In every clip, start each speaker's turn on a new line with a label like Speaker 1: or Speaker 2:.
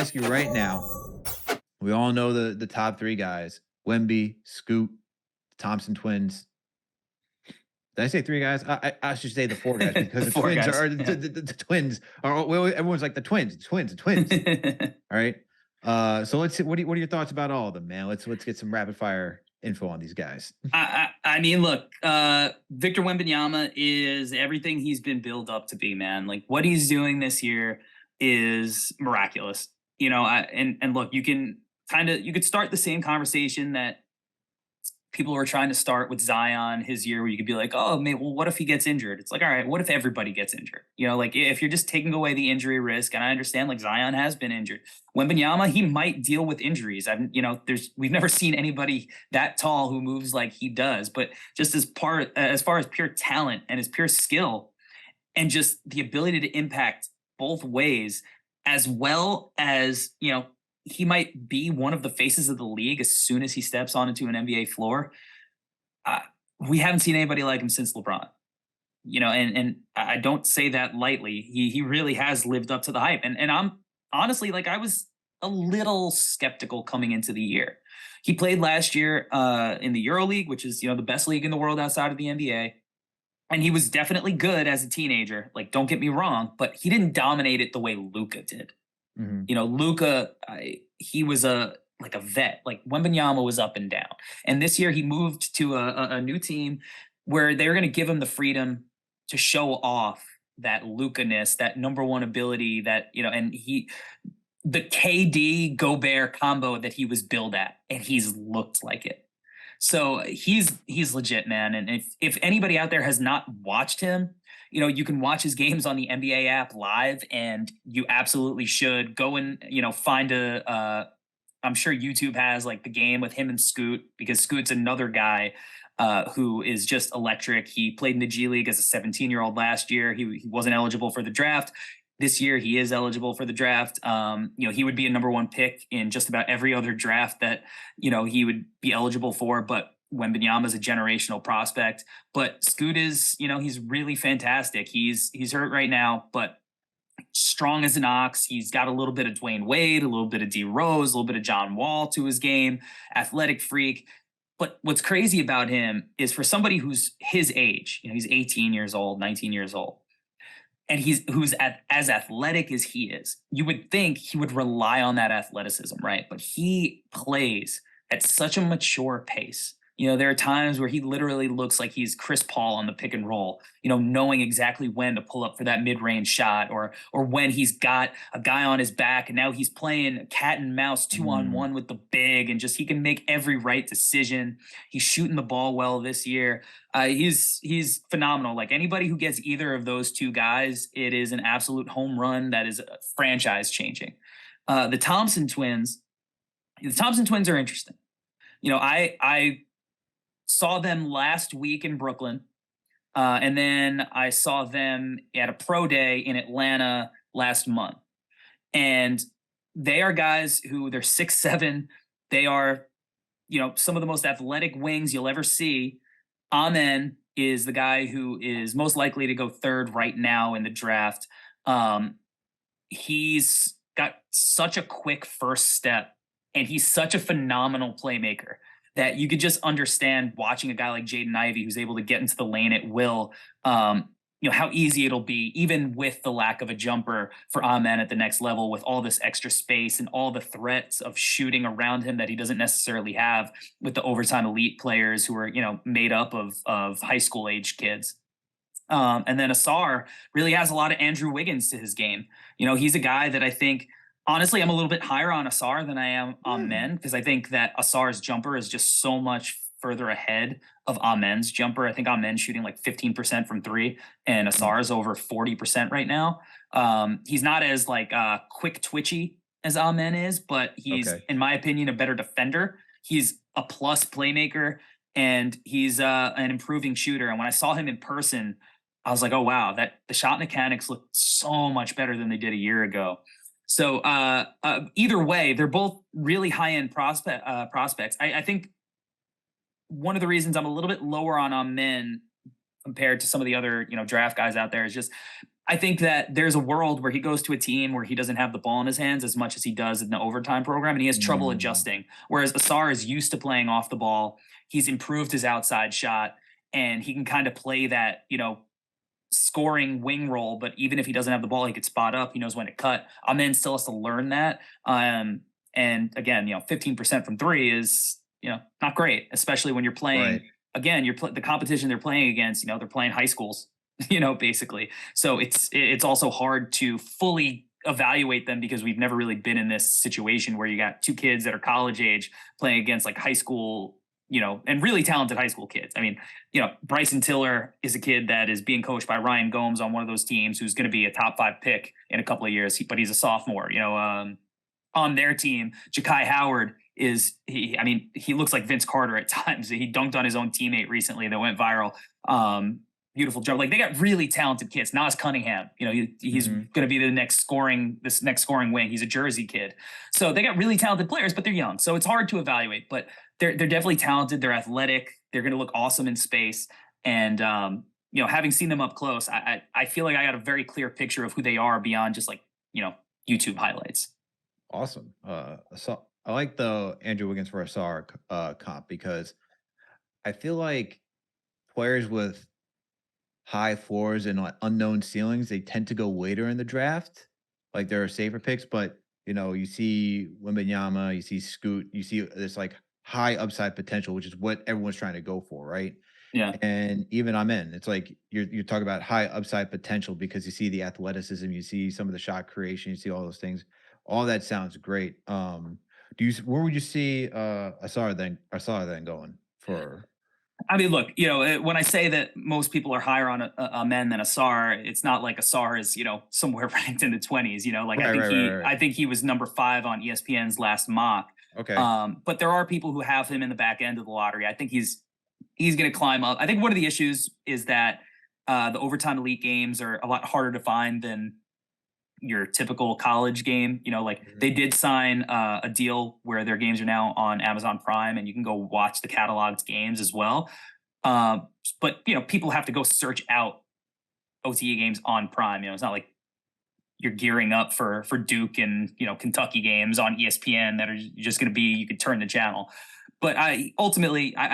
Speaker 1: ask you right now, we all know the top three guys, Wemby, Scoot, Thompson Twins. Did I say three guys? I should say the four guys because the twins
Speaker 2: guys.
Speaker 1: are the twins are. Well, everyone's like the twins. All right. So let's see. What are your thoughts about all of them, man? Let's get some rapid fire info on these guys.
Speaker 2: I mean, look, Victor Wembanyama is everything he's been built up to be, man. Like what he's doing this year is miraculous. You know, and look, you could start the same conversation that people were trying to start with Zion his year, where you could be like, oh, man, well, what if he gets injured? It's like, all right, what if everybody gets injured? You know, like if you're just taking away the injury risk, and I understand like Zion has been injured. Wembanyama, he might deal with injuries. We've never seen anybody that tall who moves like he does, but just as far as pure talent and his pure skill and just the ability to impact both ways, as well as, you know, he might be one of the faces of the league as soon as he steps onto an NBA floor. We haven't seen anybody like him since LeBron, you know, and I don't say that lightly. He really has lived up to the hype. And I'm honestly, like, I was a little skeptical coming into the year. He played last year in the EuroLeague, which is, you know, the best league in the world outside of the NBA. And he was definitely good as a teenager. Like, don't get me wrong, but he didn't dominate it the way Luka did. Mm-hmm. You know, Luka, he was a vet. Like Wembanyama was up and down. And this year he moved to a new team where they were going to give him the freedom to show off that Luka-ness, that number one ability, that, you know, and the KD Gobert combo that he was billed at, and he's looked like it. So he's legit, man. And if anybody out there has not watched him, you know, you can watch his games on the NBA app live, and you absolutely should go and, you know, find I'm sure YouTube has like the game with him and Scoot, because Scoot's another guy who is just electric. He played in the G League as a 17-year-old last year. He wasn't eligible for the draft. This year he is eligible for the draft. You know, he would be a number one pick in just about every other draft that, you know, he would be eligible for, but Wembanyama is a generational prospect. But Scoot is, you know, he's really fantastic. He's hurt right now, but strong as an ox. He's got a little bit of Dwayne Wade, a little bit of D Rose, a little bit of John Wall to his game, athletic freak. But what's crazy about him is, for somebody who's his age, you know, he's 18 years old, 19 years old, and who's as athletic as he is, you would think he would rely on that athleticism, right? But he plays at such a mature pace. You know, there are times where he literally looks like he's Chris Paul on the pick and roll, you know, knowing exactly when to pull up for that mid-range shot, or when he's got a guy on his back and now he's playing cat and mouse 2-on-1 with the big, and just he can make every right decision. He's shooting the ball well this year. He's phenomenal. Like, anybody who gets either of those two guys, it is an absolute home run that is franchise changing. The Thompson Twins are interesting. You know, I saw them last week in Brooklyn. And then I saw them at a pro day in Atlanta last month. And they are guys who, they're 6'7". They are, you know, some of the most athletic wings you'll ever see. Amen is the guy who is most likely to go third right now in the draft. He's got such a quick first step, and he's such a phenomenal playmaker that you could just understand watching a guy like Jaden Ivey, who's able to get into the lane at will, you know, how easy it'll be, even with the lack of a jumper, for Amen at the next level, with all this extra space and all the threats of shooting around him that he doesn't necessarily have with the overtime elite players who are, you know, made up of high school age kids. And then Asar really has a lot of Andrew Wiggins to his game. You know, he's a guy that I think, honestly, I'm a little bit higher on Asar than I am on Amen, because I think that Asar's jumper is just so much further ahead of Amen's jumper. I think Amen's shooting like 15% from three, and Asar's over 40% right now. He's not as like quick twitchy as Amen is, but he's, in my opinion, a better defender. He's a plus playmaker, and he's an improving shooter. And when I saw him in person, I was like, oh, wow, that the shot mechanics look so much better than they did a year ago. So either way, they're both really high-end prospects. I think one of the reasons I'm a little bit lower on Amen compared to some of the other, draft guys out there is just, I think that there's a world where he goes to a team where he doesn't have the ball in his hands as much as he does in the overtime program, and he has trouble
Speaker 1: Mm,
Speaker 2: adjusting. Whereas Asar is used to playing off the ball. He's improved his outside shot, and he can kind of play that, scoring wing role. But even if he doesn't have the ball, he could spot up. He knows when to cut. Amen still has to learn that. And again, 15% from three is, not great, especially when you're
Speaker 1: right.
Speaker 2: playing. Again, the competition they're playing against. They're playing high schools. Basically. So it's also hard to fully evaluate them because we've never really been in this situation where you got two kids that are college age playing against like high school, and really talented high school kids. I mean, Bryson Tiller is a kid that is being coached by Ryan Gomes on one of those teams who's going to be a top 5 pick in a couple of years, but he's a sophomore. On their team, Ja'Kai Howard he looks like Vince Carter at times. He dunked on his own teammate recently that went viral. Beautiful jump. Like, they got really talented kids. Nas Cunningham, he's going to be the next scoring wing. He's a Jersey kid. So they got really talented players, but they're young. So it's hard to evaluate, but they're definitely talented. They're athletic. They're going to look awesome in space. And, having seen them up close, I feel like I got a very clear picture of who they are beyond just like, YouTube highlights.
Speaker 1: Awesome. So I like the Andrew Wiggins for Asar comp because I feel like players with high floors and like unknown ceilings, they tend to go later in the draft. Like, there are safer picks, but you see Wembanyama, you see Scoot, you see this like high upside potential, which is what everyone's trying to go for, right?
Speaker 2: Yeah.
Speaker 1: And even I'm in. It's like you're talking about high upside potential because you see the athleticism, you see some of the shot creation, you see all those things. All that sounds great. Where would you see Asar then going for?
Speaker 2: I mean, look, when I say that most people are higher on a men than Asar, it's not like Asar is, somewhere ranked in the 20s. Like,
Speaker 1: Right, right, right, right.
Speaker 2: I think he was number 5 on ESPN's last mock.
Speaker 1: Okay.
Speaker 2: But there are people who have him in the back end of the lottery. I think he's going to climb up. I think one of the issues is that the overtime elite games are a lot harder to find than your typical college game. They did sign a deal where their games are now on Amazon Prime, and you can go watch the cataloged games as well. But people have to go search out OTA games on Prime. It's not like you're gearing up for Duke and Kentucky games on ESPN that are just going to be, you could turn the channel. But I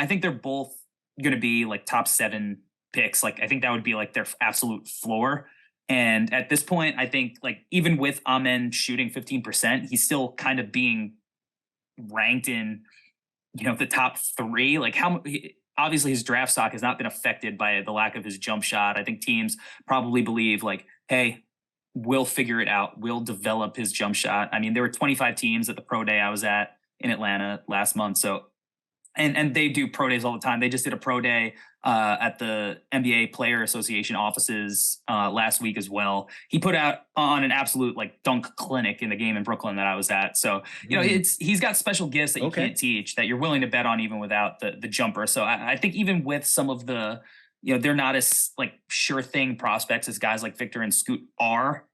Speaker 2: think they're both going to be like top 7 picks. Like, I think that would be like their absolute floor. And at this point, I think, like, even with Amen shooting 15%, he's still kind of being ranked in, the top 3. Like, obviously his draft stock has not been affected by the lack of his jump shot. I think teams probably believe, like, hey, we'll figure it out. We'll develop his jump shot. I mean, there were 25 teams at the pro day I was at in Atlanta last month. So, and they do pro days all the time. They just did a pro day at the NBA Player Association offices last week as well. He put out on an absolute like dunk clinic in the game in Brooklyn that I was at. So, he's got special gifts that you can't teach, that you're willing to bet on even without the jumper. So I think even with some of the, they're not as like sure thing prospects as guys like Victor and Scoot are.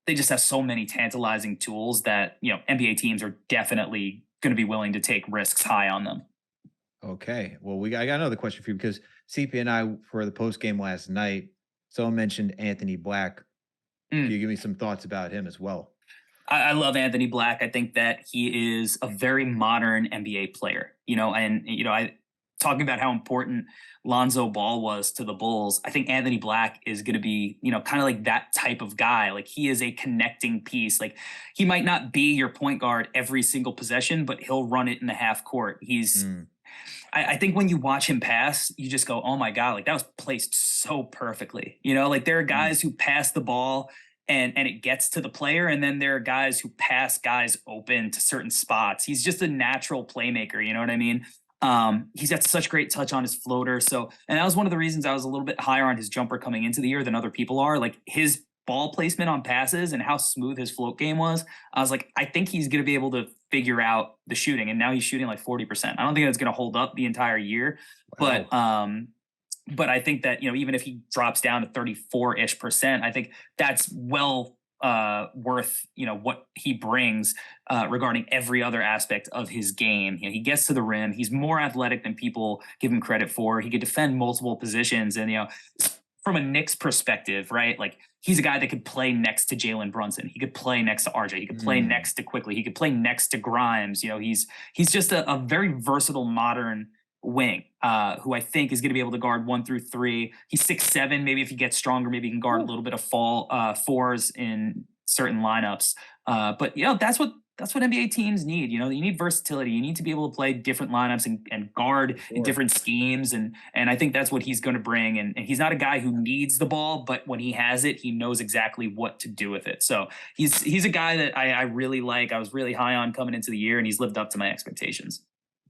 Speaker 2: They just have so many tantalizing tools that, NBA teams are definitely going to be willing to take risks high on them.
Speaker 1: Okay. Well, I got another question for you because CP and I, for the post game last night, someone mentioned Anthony Black. Can you give me some thoughts about him as well?
Speaker 2: I love Anthony Black. I think that he is a very modern NBA player, I talking about how important Lonzo Ball was to the Bulls. I think Anthony Black is going to be, kind of like that type of guy. Like, he is a connecting piece. Like, he might not be your point guard every single possession, but he'll run it in the half court. I think when you watch him pass, you just go, oh my God, like, that was placed so perfectly. Like, there are guys who pass the ball and it gets to the player. And then there are guys who pass guys open to certain spots. He's just a natural playmaker. You know what I mean? He's got such great touch on his floater. So, and that was one of the reasons I was a little bit higher on his jumper coming into the year than other people are. Like, his ball placement on passes and how smooth his float game was. I was like, I think he's going to be able to figure out the shooting. And now he's shooting like 40%. I don't think that's going to hold up the entire year, but I think that, even if he drops down to 34-ish%, I think that's well worth, what he brings regarding every other aspect of his game. He gets to the rim. He's more athletic than people give him credit for. He could defend multiple positions, and from a Knicks perspective, right? Like he's a guy that could play next to Jalen Brunson. He could play next to RJ. He could play
Speaker 1: Mm.
Speaker 2: next to Quickly. He could play next to Grimes. He's just a very versatile modern wing, who I think is going to be able to guard 1 through 3. He's 6'7". Maybe if he gets stronger, maybe he can guard a
Speaker 1: Woo.
Speaker 2: little bit of fours in certain lineups. But that's what NBA teams need. You need versatility. You need to be able to play different lineups and guard in
Speaker 1: Sure.
Speaker 2: different schemes. And I think that's what he's going to bring. And he's not a guy who needs the ball, but when he has it, he knows exactly what to do with it. So he's a guy that I really like. I was really high on coming into the year, and he's lived up to my expectations.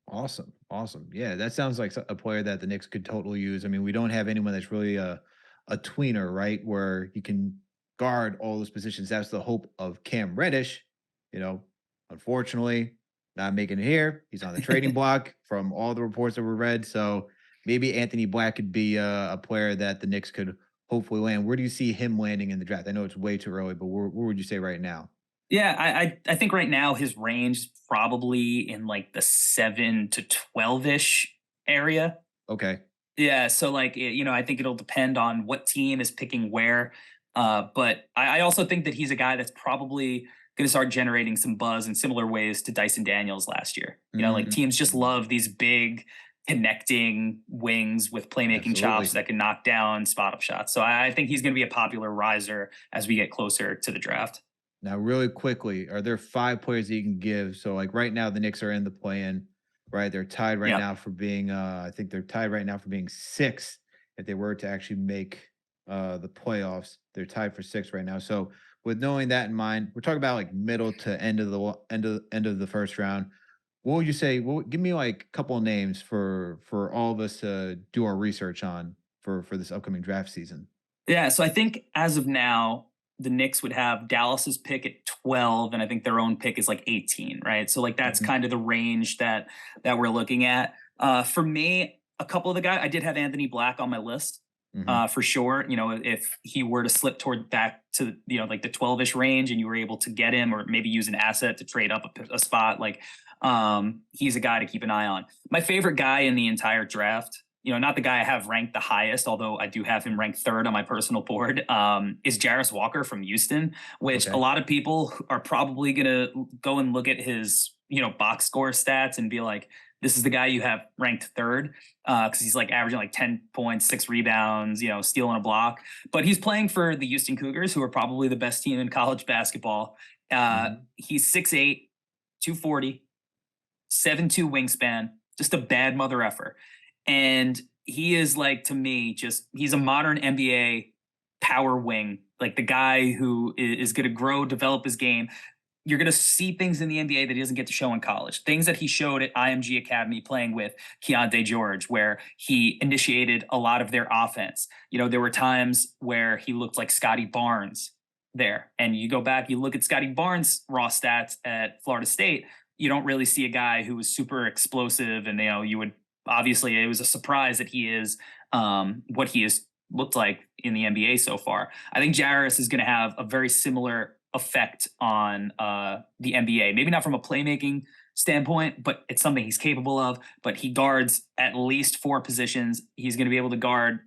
Speaker 1: Awesome, awesome. Yeah, that sounds like a player that the Knicks could totally use. I mean, we don't have anyone that's really a tweener, right? Where you can guard all those positions. That's the hope of Cam Reddish. You know, unfortunately, not making it here. He's on the trading block from all the reports that were read. So maybe Anthony Black could be a player that the Knicks could hopefully land. Where do you see him landing in the draft? I know it's way too early, but where would you say right now?
Speaker 2: Yeah, I think right now his range is probably in like the 7 to 12 ish area.
Speaker 1: Okay.
Speaker 2: Yeah, so like I think it'll depend on what team is picking where. But I also think that he's a guy that's probably going to start generating some buzz in similar ways to Dyson Daniels last year. Like
Speaker 1: Mm,
Speaker 2: teams just love these big connecting wings with playmaking chops
Speaker 1: absolutely.
Speaker 2: that can knock down spot up shots. So I think he's going to be a popular riser as we get closer to the draft.
Speaker 1: Now, really quickly, are there 5 players that you can give? So, like, right now, the Knicks are in the play-in, right? They're tied right
Speaker 2: Yeah.
Speaker 1: now for being, I think they're tied right now for being 6th if they were to actually make, the playoffs. They're tied for 6th right now. So, with knowing that in mind, we're talking about, like, middle to end of the first round. What would you say give me, like, a couple of names for all of us to do our research on for this upcoming draft season?
Speaker 2: Yeah, so I think as of now, the Knicks would have Dallas's pick at 12, and I think their own pick is like 18, right? So like that's
Speaker 1: Mhm,
Speaker 2: kind of the range that we're looking at. For me, a couple of the guys, I did have Anthony Black on my list,
Speaker 1: mhm.
Speaker 2: for sure. If he were to slip toward back to like the 12-ish range, and you were able to get him, or maybe use an asset to trade up a spot, like he's a guy to keep an eye on. My favorite guy in the entire draft, not the guy I have ranked the highest, although I do have him ranked third on my personal board, is Jarris Walker from Houston, which a
Speaker 1: Okay.
Speaker 2: lot of people are probably going to go and look at his, box score stats and be like, this is the guy you have ranked third, because he's like averaging like 10 points, 6 rebounds, stealing a block. But he's playing for the Houston Cougars, who are probably the best team in college basketball.
Speaker 1: Mhm.
Speaker 2: He's 6'8", 240, 7'2" wingspan, just a bad mother effer. And he is like, to me, just he's a modern NBA power wing, like the guy who is going to grow, develop his game. You're going to see things in the NBA that he doesn't get to show in college. Things that he showed at IMG Academy playing with Keontae George, where he initiated a lot of their offense. There were times where he looked like Scotty Barnes there. And you go back, you look at Scotty Barnes' raw stats at Florida State, you don't really see a guy who was super explosive. And, you would obviously, it was a surprise that he is what he has looked like in the NBA so far. I think Jarris is going to have a very similar effect on the NBA. Maybe not from a playmaking standpoint, but it's something he's capable of. But he guards at least 4 positions. He's going to be able to guard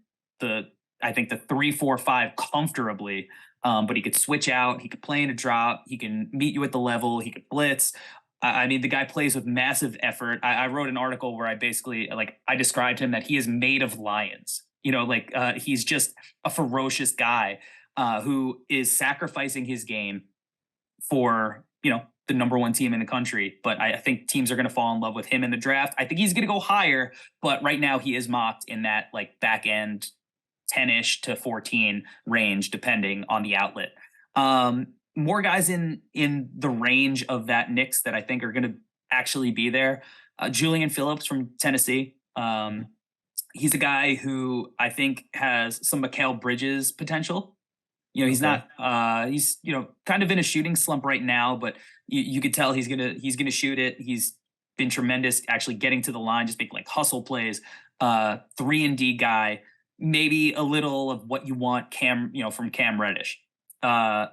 Speaker 2: I think the 3, 4, 5 comfortably. But he could switch out. He could play in a drop. He can meet you at the level. He could blitz. I mean, the guy plays with massive effort. I wrote an article where I basically I described him that he is made of lions. He's just a ferocious guy who is sacrificing his game for the number one team in the country. But I think teams are going to fall in love with him in the draft. I think he's going to go higher, but right now he is mocked in that like back end 10-ish to 14 range, depending on the outlet. More guys in the range of that Knicks that I think are going to actually be there. Julian Phillips from Tennessee.
Speaker 1: Mhm.
Speaker 2: He's a guy who I think has some Mikal Bridges potential. He's
Speaker 1: Okay.
Speaker 2: not he's kind of in a shooting slump right now, but you could tell he's gonna shoot it. He's been tremendous actually getting to the line, just making like hustle plays. 3-and-D guy, maybe a little of what you want from Cam Reddish. Uh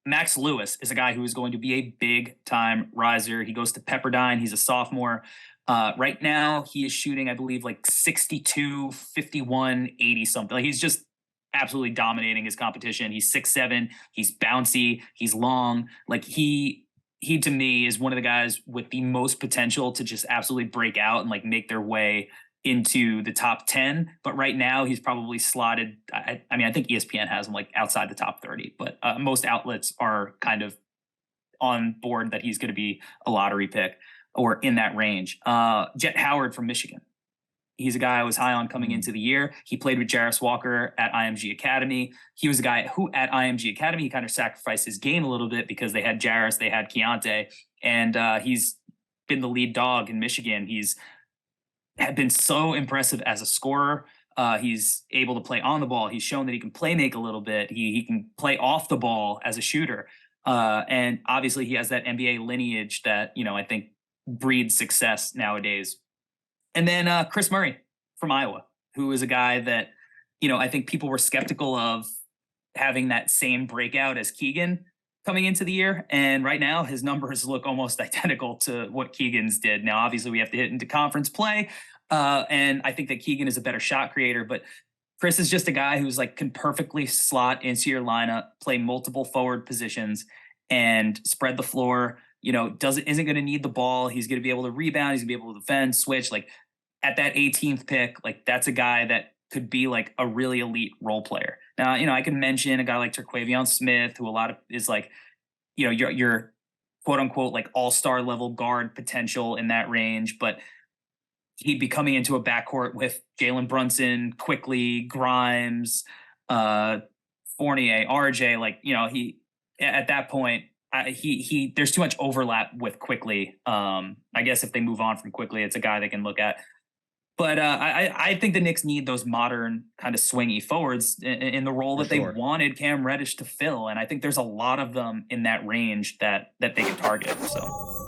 Speaker 2: Max Lewis is a guy who is going to be a big time riser. He goes to Pepperdine. He's a sophomore. Right now, he is shooting, I believe, like 62, 51, 80 something. Like he's just absolutely dominating his competition. He's 6'7". He's bouncy. He's long. Like he to me is one of the guys with the most potential to just absolutely break out and like make their way into the top 10. But right now he's probably slotted. I mean, I think ESPN has him like outside the top 30, but most outlets are kind of on board that he's going to be a lottery pick or in that range. Jet Howard from Michigan. He's a guy I was high on coming into the year. He played with Jarris Walker at IMG Academy. He was a guy who at IMG Academy, he kind of sacrificed his game a little bit because they had Jarris, they had Keontae, and he's been the lead dog in Michigan. He's had been so impressive as a scorer. He's able to play on the ball. He's shown that he can play make a little bit. He can play off the ball as a shooter. And obviously he has that NBA lineage that, you know, I think breeds success nowadays. And then Chris Murray from Iowa, who is a guy that, you know, I think people were skeptical of having that same breakout as Keegan coming into the year. And right now his numbers look almost identical to what Keegan's did. Now, obviously we have to hit into conference play. And I think that Keegan is a better shot creator, but Chris is just a guy who's like can perfectly slot into your lineup, play multiple forward positions and spread the floor. You know, isn't going to need the ball. He's going to be able to rebound. He's going to be able to defend, switch. Like at that 18th pick, like that's a guy that could be like a really elite role player. Now, you know, I can mention a guy like Terquavion Smith, who a lot of is like, you know, your quote unquote like all-star level guard potential in that range, but he'd be coming into a backcourt with Jalen Brunson, Quickly, Grimes, Fournier, RJ. Like, you know, he at that point. There's too much overlap with Quickly. I guess if they move on from Quickly, it's a guy they can look at. But I think the Knicks need those modern kind of swingy forwards in the role that they wanted Cam Reddish to fill, and I think there's a lot of them in that range that they can target. So.